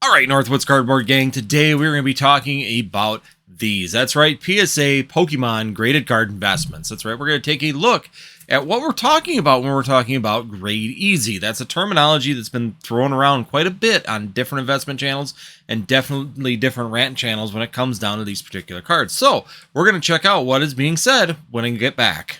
All right, Northwoods Cardboard Gang, today we're going to be talking about these. That's right, PSA Pokemon graded card investments. That's right, we're going to take a look at what we're talking about when we're talking about grade easy. That's a terminology that's been thrown around quite a bit on different investment channels and definitely different rant channels when it comes down to these particular cards. So we're going to check out what is being said when I get back.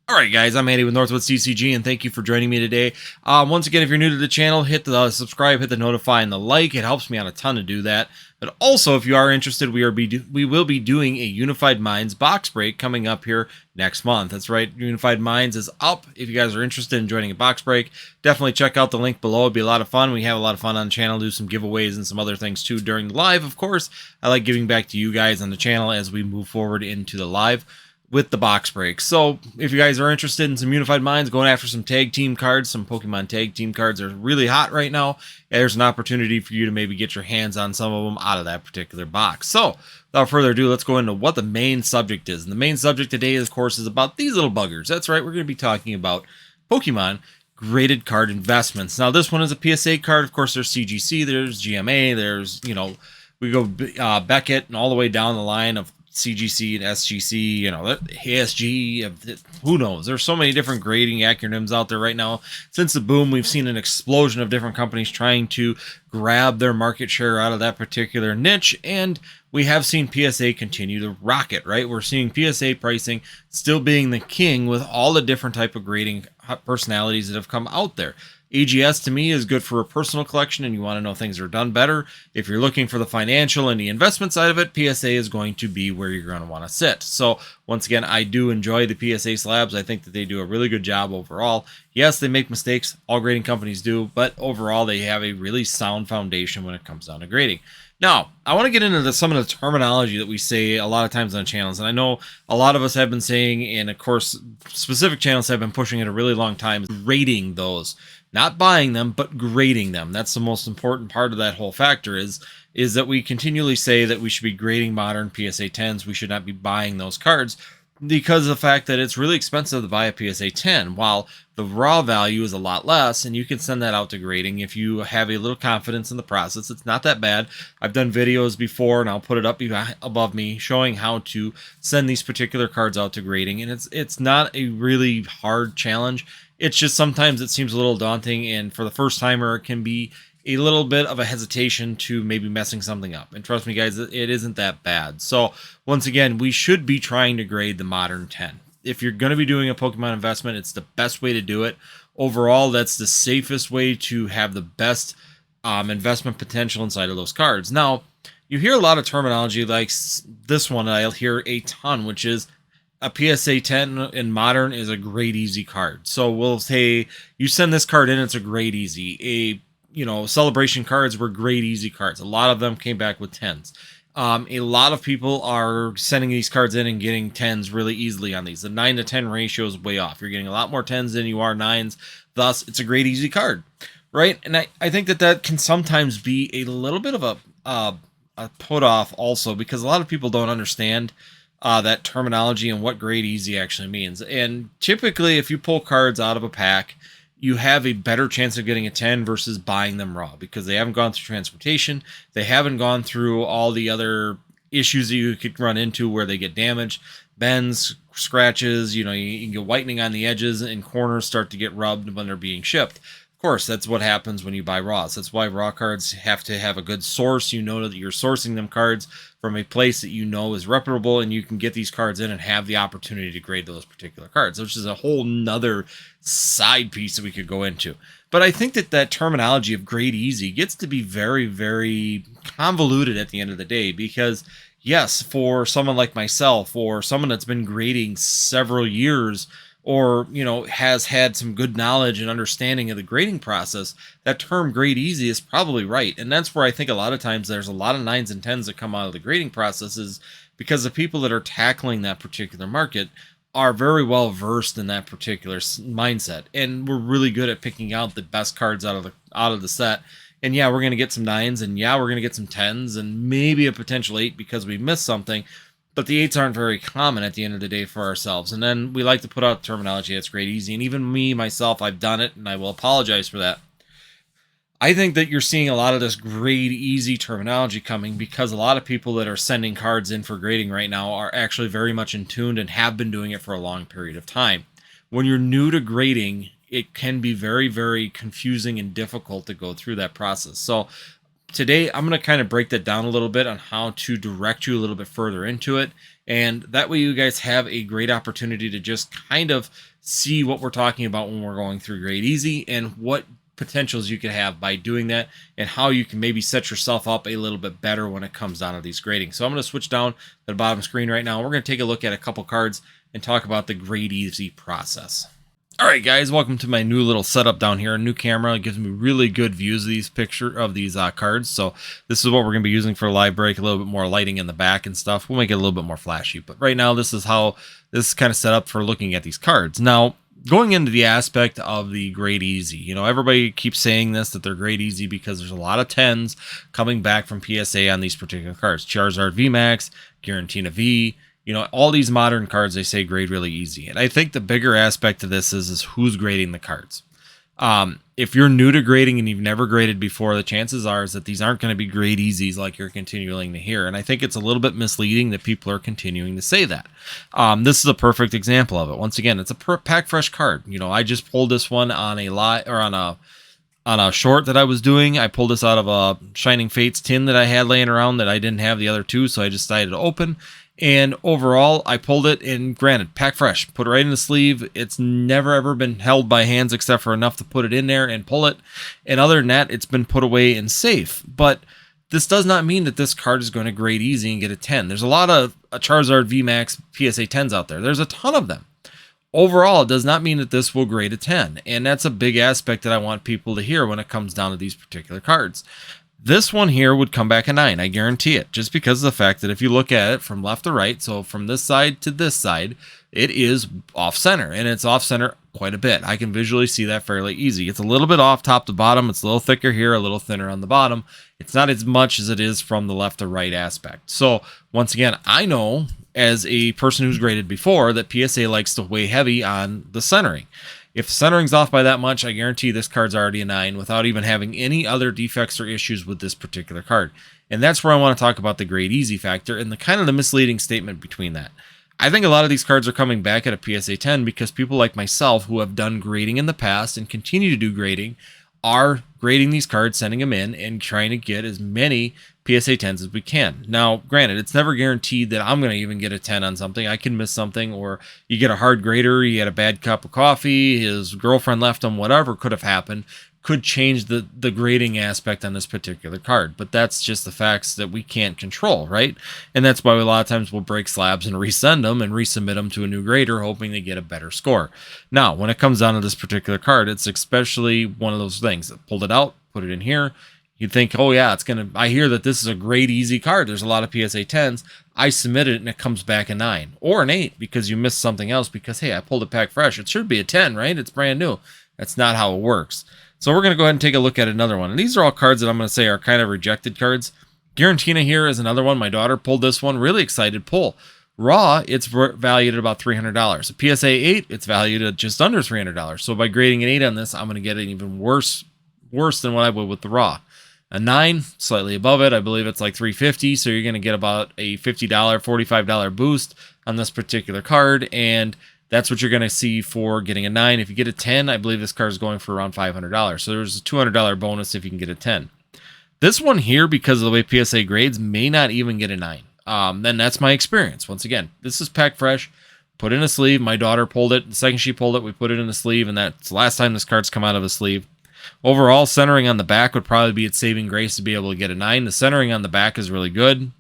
Alright guys, I'm Andy with Northwoods CCG, and thank you for joining me today. Once again, if you're new to the channel, hit the subscribe, hit the notify, and the like. It helps me out a ton to do that. But also, if you are interested, we will be doing a Unified Minds box break coming up here next month. That's right, Unified Minds is up. If you guys are interested in joining a box break, definitely check out the link below. It'd be a lot of fun. We have a lot of fun on the channel, do some giveaways and some other things too during the live. Of course, I like giving back to you guys on the channel as we move forward into the live with the box breaks. So if you guys are interested in some Unified Minds, going after some tag team cards, some Pokemon tag team cards are really hot right now. There's an opportunity for you to maybe get your hands on some of them out of that particular box. So without further ado, let's go into what the main subject is. And the main subject today, of course, is about these little buggers. That's right, we're going to be talking about Pokemon graded card investments. Now this one is a PSA card. Of course, there's CGC, there's GMA, there's, we go Beckett and all the way down the line of CGC and SGC, ASG, who knows? There's so many different grading acronyms out there right now. Since the boom, we've seen an explosion of different companies trying to grab their market share out of that particular niche, and we have seen PSA continue to rocket, right? We're seeing PSA pricing still being the king with all the different type of grading personalities that have come out there. AGS to me is good for a personal collection and you want to know things are done better. If you're looking for the financial and the investment side of it, PSA is going to be where you're going to want to sit. So once again, I do enjoy the PSA slabs. I think that they do a really good job overall. Yes, they make mistakes. All grading companies do, but overall they have a really sound foundation when it comes down to grading. Now, I want to get into some of the terminology that we say a lot of times on channels, and I know a lot of us have been saying, and of course, specific channels have been pushing it a really long time, grading those. Not buying them, but grading them. That's the most important part of that whole factor is that we continually say that we should be grading modern PSA 10s. We should not be buying those cards because of the fact that it's really expensive to buy a PSA 10, while the raw value is a lot less, and you can send that out to grading if you have a little confidence in the process. It's not that bad. I've done videos before, and I'll put it up above me, showing how to send these particular cards out to grading, and it's not a really hard challenge. It's just sometimes it seems a little daunting, and for the first timer, it can be a little bit of a hesitation to maybe messing something up. And trust me, guys, it isn't that bad. So once again, we should be trying to grade the modern 10. If you're going to be doing a Pokemon investment, it's the best way to do it. Overall, that's the safest way to have the best investment potential inside of those cards. Now, you hear a lot of terminology like this one I'll hear a ton, which is a PSA 10 in modern is a grade easy card. So we'll say you send this card in, it's a grade easy. Celebration cards were grade easy cards. A lot of them came back with 10s. A lot of people are sending these cards in and getting 10s really easily on these. The 9 to 10 ratio is way off. You're getting a lot more 10s than you are 9s. Thus, it's a grade easy card, right? And I think that can sometimes be a little bit of a put off also, because a lot of people don't understand that terminology and what grade easy actually means. And typically, if you pull cards out of a pack, you have a better chance of getting a 10 versus buying them raw, because they haven't gone through transportation. They haven't gone through all the other issues that you could run into where they get damaged, bends, scratches, you can get whitening on the edges, and corners start to get rubbed when they're being shipped. Of course, that's what happens when you buy raws. That's why raw cards have to have a good source. You know that you're sourcing them cards from a place that you know is reputable, and you can get these cards in and have the opportunity to grade those particular cards, which is a whole nother side piece that we could go into. But I think that terminology of grade easy gets to be very, very convoluted at the end of the day, because yes, for someone like myself or someone that's been grading several years, or has had some good knowledge and understanding of the grading process, that term grade easy is probably right. And that's where I think a lot of times there's a lot of 9s and 10s that come out of the grading process, is because the people that are tackling that particular market are very well versed in that particular mindset, and we're really good at picking out the best cards out of the set And yeah, we're going to get some 9s, and yeah, we're going to get some 10s, and maybe a potential 8 because we missed something. But the 8s aren't very common at the end of the day for ourselves. And then we like to put out terminology that's grade easy. And even me, myself, I've done it, and I will apologize for that. I think that you're seeing a lot of this grade easy terminology coming because a lot of people that are sending cards in for grading right now are actually very much in tune and have been doing it for a long period of time. When you're new to grading, it can be very, very confusing and difficult to go through that process. So today I'm going to kind of break that down a little bit on how to direct you a little bit further into it. And that way you guys have a great opportunity to just kind of see what we're talking about when we're going through grade easy and what potentials you could have by doing that and how you can maybe set yourself up a little bit better when it comes down to these grading. So I'm going to switch down to the bottom screen right now. We're going to take a look at a couple cards and talk about the grade easy process. All right, guys, welcome to my new little setup down here. A new camera. It gives me really good views of these cards. So this is what we're going to be using for a live break. A little bit more lighting in the back and stuff. We'll make it a little bit more flashy. But right now, this is how this is kind of set up for looking at these cards. Now, going into the aspect of the grade easy, you know, everybody keeps saying this, that they're grade easy because there's a lot of 10s coming back from PSA on these particular cards. Charizard VMAX, Giratina V, you know, all these modern cards, they say grade really easy. And I think the bigger aspect of this is who's grading the cards. If you're new to grading and you've never graded before, the chances are is that these aren't going to be grade easies like you're continuing to hear. And I think it's a little bit misleading that people are continuing to say that. This is a perfect example of it. Once again, it's a pack fresh card. You know, I just pulled this one on a lot or on a short that I was doing. I pulled this out of a Shining Fates tin that I had laying around that I didn't have the other two, so I just decided to open. And overall, I pulled it, and granted, pack fresh, put it right in the sleeve. It's never ever been held by hands except for enough to put it in there and pull it. And other than that, it's been put away and safe. But this does not mean that this card is going to grade easy and get a 10. There's a lot of Charizard VMAX PSA 10s out there. There's a ton of them. Overall, it does not mean that this will grade a 10. And that's a big aspect that I want people to hear when it comes down to these particular cards. This one here would come back a 9, I guarantee it, just because of the fact that if you look at it from left to right, so from this side to this side, it is off center, and it's off center quite a bit. I can visually see that fairly easy. It's a little bit off top to bottom. It's a little thicker here, a little thinner on the bottom. It's not as much as it is from the left to right aspect. So once again, I know as a person who's graded before that PSA likes to weigh heavy on the centering. If the centering's off by that much, I guarantee this card's already a 9 without even having any other defects or issues with this particular card. And that's where I want to talk about the grade easy factor and the kind of the misleading statement between that. I think a lot of these cards are coming back at a PSA 10 because people like myself who have done grading in the past and continue to do grading are grading these cards, sending them in, and trying to get as many PSA 10s as we can. Now, granted, it's never guaranteed that I'm going to even get a 10 on something. I can miss something, or you get a hard grader, you get a bad cup of coffee, his girlfriend left him, whatever could have happened, could change the grading aspect on this particular card. But that's just the facts that we can't control, right? And that's why a lot of times we'll break slabs and resend them and resubmit them to a new grader, hoping they get a better score. Now, when it comes down to this particular card, it's especially one of those things. Pulled it out, put it in here. You'd think, oh yeah, I hear that this is a grade easy card. There's a lot of PSA 10s. I submit it and it comes back a 9 or an 8 because you missed something else because, hey, I pulled it pack fresh. It should be a 10, right? It's brand new. That's not how it works. So we're going to go ahead and take a look at another one. And these are all cards that I'm going to say are kind of rejected cards. Giratina here is another one. My daughter pulled this one. Really excited pull. Raw, it's valued at about $300. A PSA 8, it's valued at just under $300. So by grading an 8 on this, I'm going to get it even worse than what I would with the Raw. A 9, slightly above it. I believe it's like $350. So you're going to get about a $50, $45 boost on this particular card. And that's what you're going to see for getting a 9. If you get a 10, I believe this card is going for around $500. So there's a $200 bonus if you can get a 10. This one here, because of the way PSA grades, may not even get a 9. Then that's my experience. Once again, this is pack fresh, put in a sleeve. My daughter pulled it. The second she pulled it, we put it in a sleeve, and that's the last time this card's come out of a sleeve. Overall, centering on the back would probably be its saving grace to be able to get a 9. The centering on the back is really good,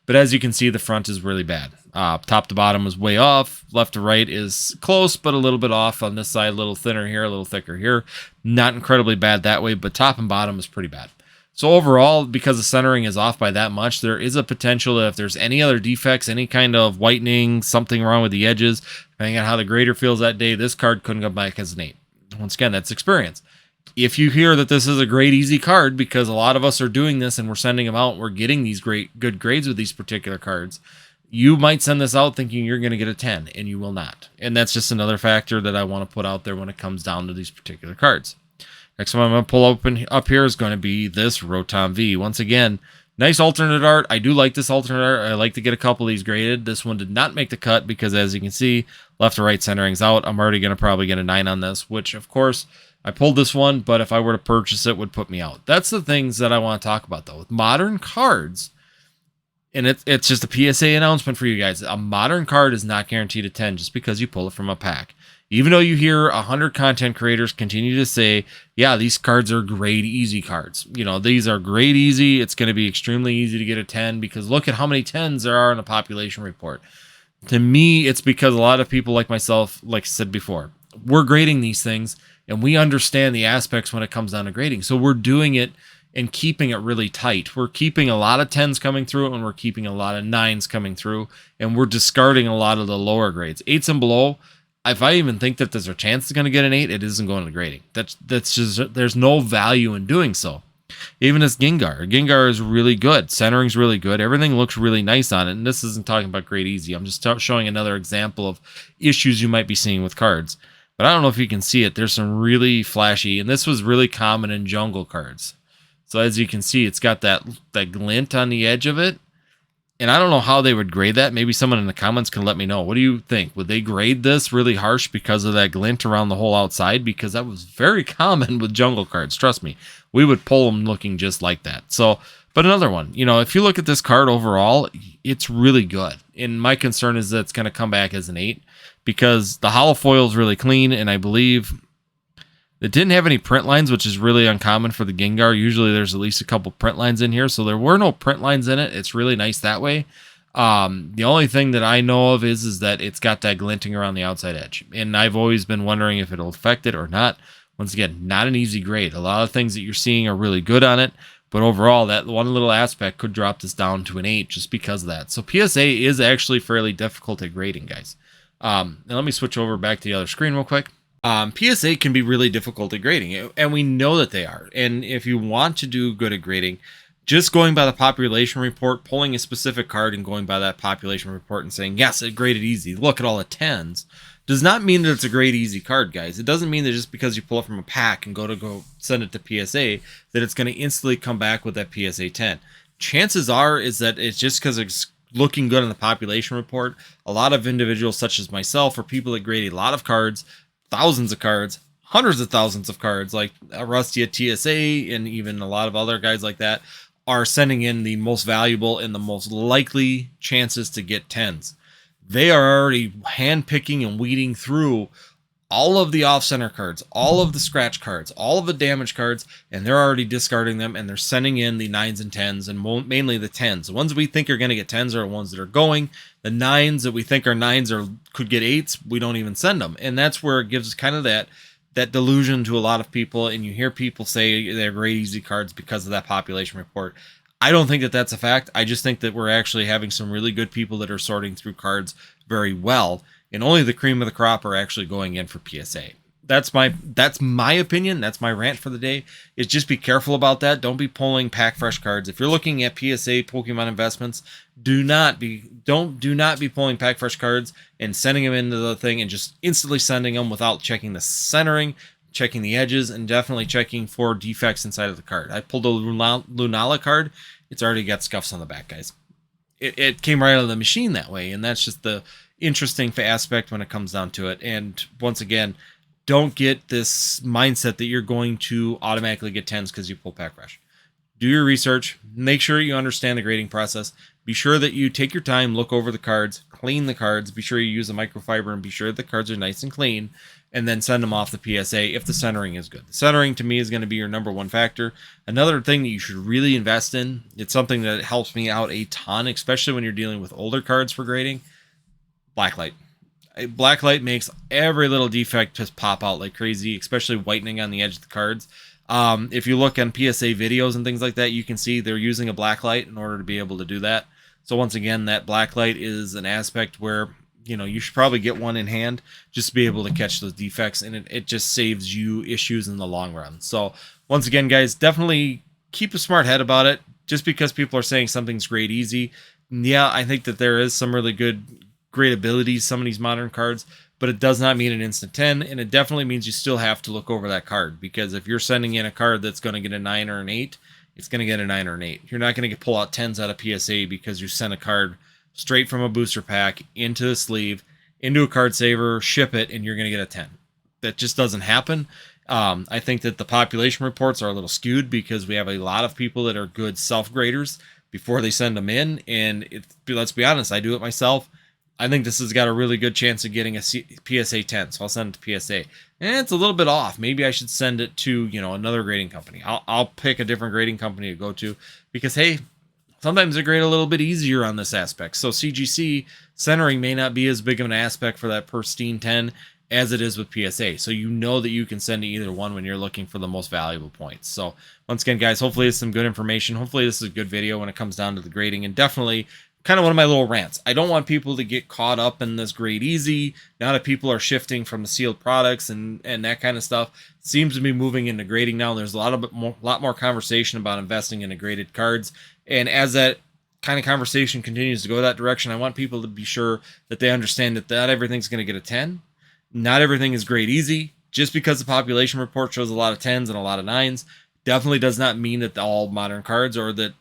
but as you can see, the front is really bad. Top to bottom is way off. Left to right is close, but a little bit off on this side. A little thinner here, a little thicker here. Not incredibly bad that way, but top and bottom is pretty bad. So overall, because the centering is off by that much, there is a potential that if there's any other defects, any kind of whitening, something wrong with the edges, depending on how the grader feels that day, this card couldn't come back as an 8. Once again, that's experience. If you hear that this is a great easy card, because a lot of us are doing this and we're sending them out, we're getting these good grades with these particular cards, you might send this out thinking you're going to get a 10, and you will not. And that's just another factor that I want to put out there when it comes down to these particular cards. Next one I'm going to pull open up here is going to be this Rotom V. Once again, nice alternate art. I do like this alternate art. I like to get a couple of these graded. This one did not make the cut because, as you can see, left to right centering's out. I'm already going to probably get a 9 on this, which, of course, I pulled this one, but if I were to purchase it, would put me out. That's the things that I want to talk about, though. With modern cards, and it's just a PSA announcement for you guys, a modern card is not guaranteed a 10 just because you pull it from a pack. Even though you hear 100 content creators continue to say, yeah, these cards are grade easy cards. You know, these are grade easy. It's going to be extremely easy to get a 10 because look at how many 10s there are in a population report. To me, it's because a lot of people like myself, like I said before, we're grading these things and we understand the aspects when it comes down to grading. So we're doing it and keeping it really tight. We're keeping a lot of 10s coming through and we're keeping a lot of 9s coming through, and we're discarding a lot of the lower grades. 8s and below, if I even think that there's a chance it's going to get an 8, it isn't going to grading. That's just, there's no value in doing so. Even this Gengar is really good. Centering's really good. Everything looks really nice on it. And this isn't talking about grade easy. I'm just showing another example of issues you might be seeing with cards. But I don't know if you can see it. There's some really flashy, and this was really common in jungle cards. So as you can see, it's got that glint on the edge of it. And I don't know how they would grade that. Maybe someone in the comments can let me know. What do you think? Would they grade this really harsh because of that glint around the whole outside? Because that was very common with jungle cards. Trust me, we would pull them looking just like that. So, but another one, you know, if you look at this card overall, it's really good. And my concern is that it's going to come back as an 8 because the hollow foil is really clean. And I believe it didn't have any print lines, which is really uncommon for the Gengar. Usually there's at least a couple print lines in here. So there were no print lines in it. It's really nice that way. The only thing that I know of is that it's got that glinting around the outside edge. And I've always been wondering if it'll affect it or not. Once again, not an easy grade. A lot of things that you're seeing are really good on it. But overall, that one little aspect could drop this down to an 8 just because of that. So PSA is actually fairly difficult at grading, guys. Now let me switch over back to the other screen real quick. PSA can be really difficult at grading, and we know that they are. And if you want to do good at grading, just going by the population report, pulling a specific card and going by that population report and saying, yes, it graded easy, look at all the 10s, does not mean that it's a grade easy card, guys. It doesn't mean that just because you pull it from a pack and go send it to PSA, that it's going to instantly come back with that PSA 10. Chances are is that it's just because it's looking good on the population report. A lot of individuals such as myself or people that grade a lot of cards, thousands of cards, hundreds of thousands of cards, like Rusty at TSA and even a lot of other guys like that, are sending in the most valuable and the most likely chances to get 10s. They are already handpicking and weeding through all of the off-center cards, all of the scratch cards, all of the damage cards, and they're already discarding them, and they're sending in the 9s and 10s, and mainly the 10s. The ones we think are going to get 10s are the ones that are going. The 9s that we think are 9s or could get 8s, we don't even send them. And that's where it gives kind of that delusion to a lot of people, and you hear people say they're grade easy cards because of that population report. I don't think that that's a fact. I just think that we're actually having some really good people that are sorting through cards very well, and only the cream of the crop are actually going in for PSA. That's my opinion. That's my rant for the day. Is just be careful about that. Don't be pulling pack fresh cards. If you're looking at PSA Pokemon investments, do not be pulling pack fresh cards and sending them into the thing and just instantly sending them without checking the centering, checking the edges, and definitely checking for defects inside of the card. I pulled a Lunala card. It's already got scuffs on the back, guys. It came right out of the machine that way, and that's just the interesting aspect when it comes down to it. And once again, don't get this mindset that you're going to automatically get 10s because you pull pack fresh. Do your research. Make sure you understand the grading process. Be sure that you take your time, look over the cards, clean the cards. Be sure you use a microfiber and be sure the cards are nice and clean, and then send them off the PSA if the centering is good. The centering to me is going to be your number one factor. Another thing that you should really invest in, it's something that helps me out a ton, especially when you're dealing with older cards for grading, blacklight. Blacklight makes every little defect just pop out like crazy, especially whitening on the edge of the cards. If you look on PSA videos and things like that, you can see they're using a blacklight in order to be able to do that. So once again, that blacklight is an aspect where you should probably get one in hand just to be able to catch those defects, and it just saves you issues in the long run. So once again, guys, definitely keep a smart head about it. Just because people are saying something's grade easy, yeah, I think that there is some really great abilities, some of these modern cards, but it does not mean an instant 10, and it definitely means you still have to look over that card, because if you're sending in a card that's going to get a 9 or an 8, it's going to get a 9 or an 8. You're not going to pull out 10s out of PSA because you sent a card straight from a booster pack into the sleeve, into a card saver, ship it, and you're going to get a 10. That just doesn't happen. I think that the population reports are a little skewed because we have a lot of people that are good self-graders before they send them in, and let's be honest, I do it myself. I think this has got a really good chance of getting a PSA 10, so I'll send it to PSA. And it's a little bit off. Maybe I should send it to, another grading company. I'll pick a different grading company to go to because, hey, sometimes they grade a little bit easier on this aspect. So CGC centering may not be as big of an aspect for that pristine 10 as it is with PSA. So you know that you can send to either one when you're looking for the most valuable points. So once again, guys, hopefully it's some good information. Hopefully this is a good video when it comes down to the grading, and definitely kind of one of my little rants. I don't want people to get caught up in this grade easy. Now that people are shifting from the sealed products and that kind of stuff, seems to be moving into grading now. There's a lot more conversation about investing in graded cards. And as that kind of conversation continues to go that direction, I want people to be sure that they understand that not everything's going to get a 10. Not everything is grade easy. Just because the population report shows a lot of 10s and a lot of 9s definitely does not mean that all modern cards, or that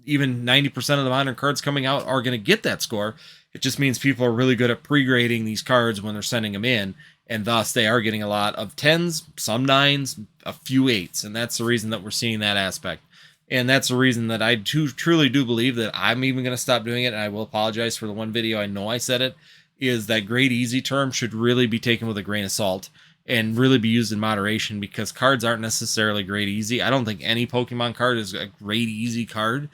even 90% of the modern cards coming out, are going to get that score. It just means people are really good at pre-grading these cards when they're sending them in, and thus they are getting a lot of 10s, some 9s, a few 8s, and that's the reason that we're seeing that aspect. And that's the reason that I truly do believe that I'm even going to stop doing it, and I will apologize for the one video I know I said it, is that grade easy term should really be taken with a grain of salt and really be used in moderation, because cards aren't necessarily grade easy. I don't think any Pokemon card is a grade easy card.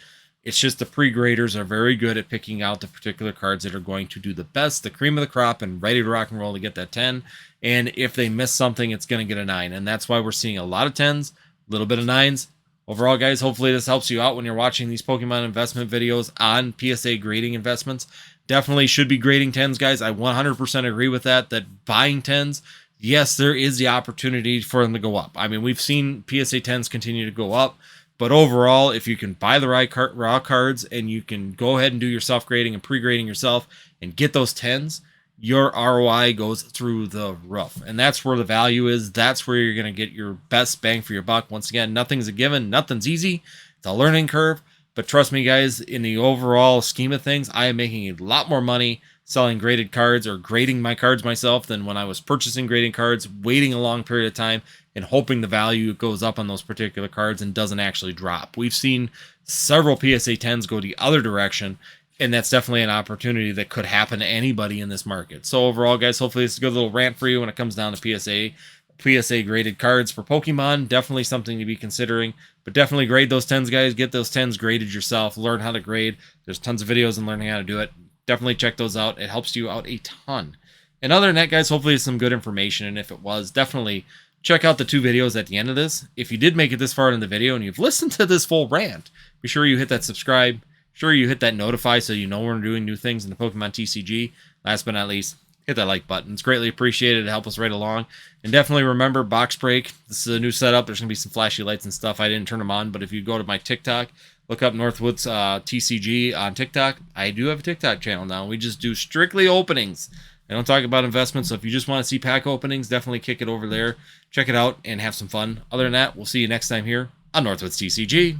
It's just the pre-graders are very good at picking out the particular cards that are going to do the best, the cream of the crop, and ready to rock and roll to get that 10. And if they miss something, it's going to get a 9. And that's why we're seeing a lot of 10s, a little bit of 9s. Overall, guys, hopefully this helps you out when you're watching these Pokemon investment videos on PSA grading investments. Definitely should be grading 10s, guys. I 100% agree with that buying 10s, yes, there is the opportunity for them to go up. I mean, we've seen PSA 10s continue to go up, but overall, if you can buy the right raw cards and you can go ahead and do your self-grading and pre-grading yourself and get those 10s, your ROI goes through the roof. And that's where the value is. That's where you're going to get your best bang for your buck. Once again, nothing's a given. Nothing's easy. It's a learning curve. But trust me, guys, in the overall scheme of things, I am making a lot more money selling graded cards or grading my cards myself than when I was purchasing grading cards, waiting a long period of time, and hoping the value goes up on those particular cards and doesn't actually drop. We've seen several PSA 10s go the other direction, and that's definitely an opportunity that could happen to anybody in this market. So overall, guys, hopefully it's a good little rant for you when it comes down to PSA graded cards for Pokemon. Definitely something to be considering, but definitely grade those 10s, guys. Get those 10s graded yourself. Learn how to grade. There's tons of videos on learning how to do it. Definitely check those out. It helps you out a ton. And other than that, guys, hopefully it's some good information. And if it was, definitely check out the 2 videos at the end of this. If you did make it this far in the video and you've listened to this full rant, be sure you hit that subscribe. Sure you hit that notify so you know when we're doing new things in the Pokemon TCG. Last but not least, hit that like button. It's greatly appreciated to help us right along. And definitely remember, box break. This is a new setup. There's going to be some flashy lights and stuff. I didn't turn them on, but if you go to my TikTok, look up Northwoods TCG on TikTok. I do have a TikTok channel now. We just do strictly openings. I don't talk about investments, so if you just want to see pack openings, definitely kick it over there. Check it out and have some fun. Other than that, we'll see you next time here on Northwoods TCG.